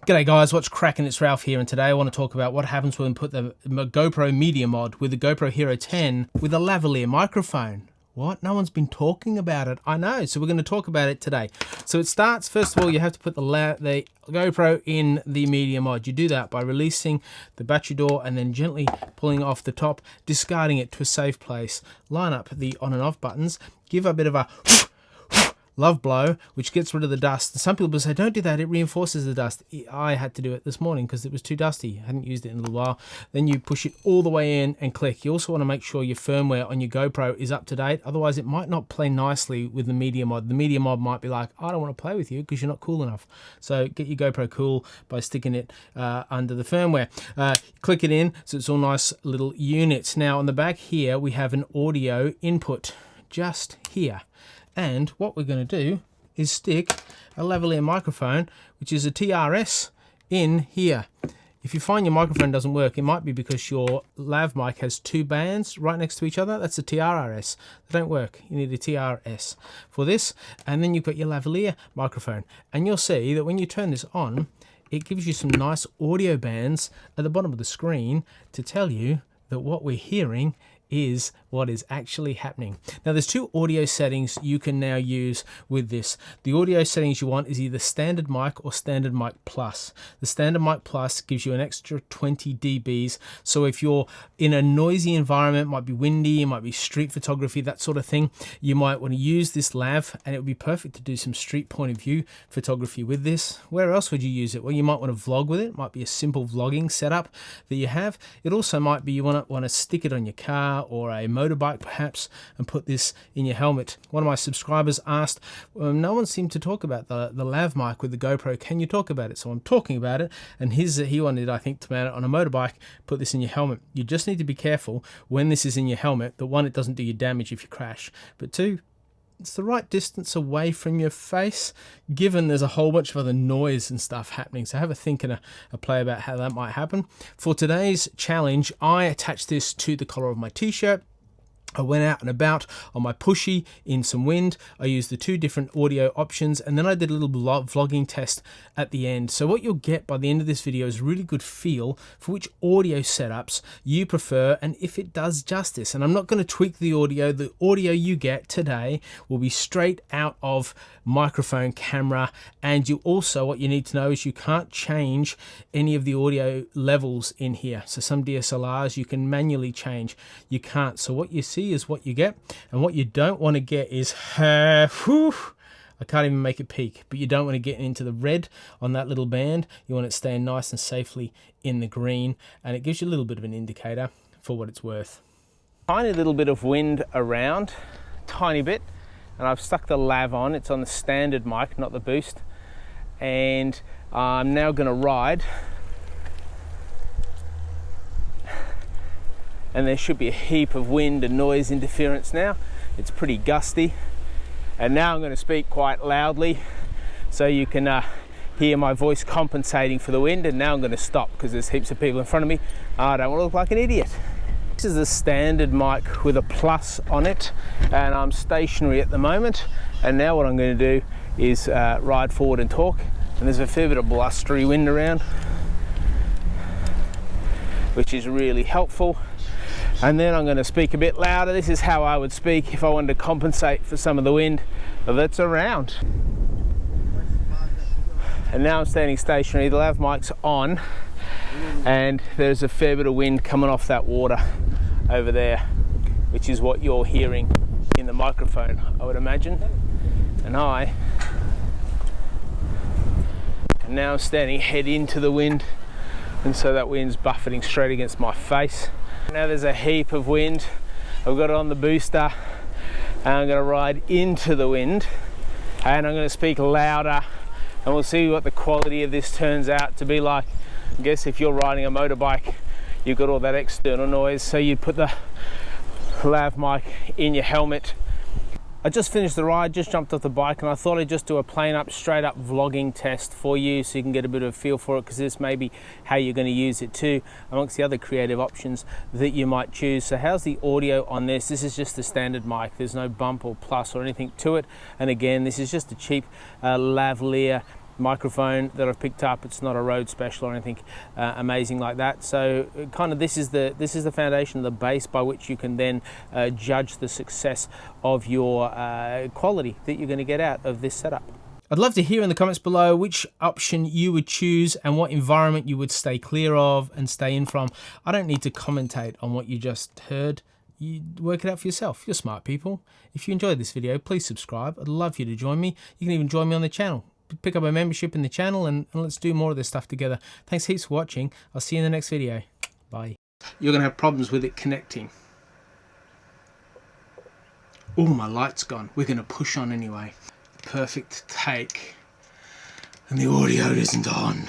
G'day guys, what's cracking? It's Ralph here, and today I want to talk about what happens when we put the GoPro Media Mod with the GoPro Hero 10 with a lavalier microphone. What? No one's been talking about it. I know, so we're going to talk about it today. So it starts, first of all, you have to put the GoPro in the Media Mod. You do that by releasing the battery door and then gently pulling off the top, discarding it to a safe place. Line up the on and off buttons, give a bit of a love blow, which gets rid of the dust. Some people say, don't do that, it reinforces the dust. I had to do it this morning because it was too dusty. I hadn't used it in a little while. Then you push it all the way in and click. You also want to make sure your firmware on your GoPro is up to date. Otherwise, it might not play nicely with the Media Mod. The Media Mod might be like, I don't want to play with you because you're not cool enough. So get your GoPro cool by sticking it under the firmware. Click it in so it's all nice little units. Now on the back here, we have an audio input just here. And what we're going to do is stick a lavalier microphone, which is a TRS, in here. If you find your microphone doesn't work, it might be because your lav mic has two bands right next to each other. That's a TRS. They don't work. You need a TRS for this. And then you've got your lavalier microphone. And you'll see that when you turn this on, it gives you some nice audio bands at the bottom of the screen to tell you that what we're hearing is what is actually happening. Now there's two audio settings you can now use with this. The audio settings you want is either standard mic or standard mic plus. The standard mic plus gives you an extra 20 dBs. So if you're in a noisy environment, might be windy, it might be street photography, that sort of thing, you might want to use this lav, and it would be perfect to do some street point of view photography with this. Where else would you use it? Well, you might want to vlog with it. It might be a simple vlogging setup that you have. It also might be you want to stick it on your car or a motorbike perhaps and put this in your helmet. One of my subscribers asked, no one seemed to talk about the lav mic with the GoPro. Can you talk about it? So I'm talking about it, and he wanted, I think, to mount it on a motorbike, put this in your helmet. You just need to be careful when this is in your helmet that one, it doesn't do you damage if you crash, but two, it's the right distance away from your face, given there's a whole bunch of other noise and stuff happening. So have a think and a play about how that might happen. For today's challenge, I attached this to the collar of my t-shirt. I went out and about on my pushy in some wind. I used the two different audio options, and then I did a little vlogging test at the end. So what you'll get by the end of this video is a really good feel for which audio setups you prefer and if it does justice. And I'm not going to tweak the audio. The audio you get today will be straight out of microphone camera, and you also, what you need to know is you can't change any of the audio levels in here. So some DSLRs you can manually change, you can't. So what you see is what you get, and what you don't want to get is I can't even make it peak, but you don't want to get into the red on that little band. You want it staying nice and safely in the green, and it gives you a little bit of an indicator for what it's worth. Tiny little bit of wind around, tiny bit, and I've stuck the lav on. It's on the standard mic, not the boost, and I'm now going to ride, and there should be a heap of wind and noise interference now. It's pretty gusty, and now I'm going to speak quite loudly so you can hear my voice compensating for the wind. And now I'm going to stop because there's heaps of people in front of me. I don't want to look like an idiot. This is the standard mic with a plus on it, and I'm stationary at the moment. And now what I'm going to do is ride forward and talk, and there's a fair bit of blustery wind around, which is really helpful. And then I'm going to speak a bit louder. This is how I would speak if I wanted to compensate for some of the wind that's around. And now I'm standing stationary, the lav mic's on, and there's a fair bit of wind coming off that water over there, which is what you're hearing in the microphone, I would imagine. And now I'm standing head into the wind, and so that wind's buffeting straight against my face. Now there's a heap of wind. I've got it on the booster, and I'm going to ride into the wind, and I'm going to speak louder, and we'll see what the quality of this turns out to be like. I guess if you're riding a motorbike, you've got all that external noise, so you put the lav mic in your helmet. I just finished the ride, just jumped off the bike, and I thought I'd just do a plain up, straight up vlogging test for you so you can get a bit of a feel for it, because this may be how you're going to use it too, amongst the other creative options that you might choose. So how's the audio on this? This is just the standard mic. There's no bump or plus or anything to it. And again, this is just a cheap lavalier microphone that I've picked up. It's not a Rode Special or anything amazing like that. So kind of this is the foundation, the base by which you can then judge the success of your quality that you're going to get out of this setup. I'd love to hear in the comments below which option you would choose and what environment you would stay clear of and stay in from. I don't need to commentate on what you just heard. You work it out for yourself. You're smart people. If you enjoyed this video, please subscribe. I'd love you to join me. You can even join me on the channel. Pick up a membership in the channel and let's do more of this stuff together. Thanks heaps for watching. I'll see you in the next video. Bye. You're going to have problems with it connecting. Oh, my light's gone. We're going to push on anyway. Perfect take. And the audio isn't on.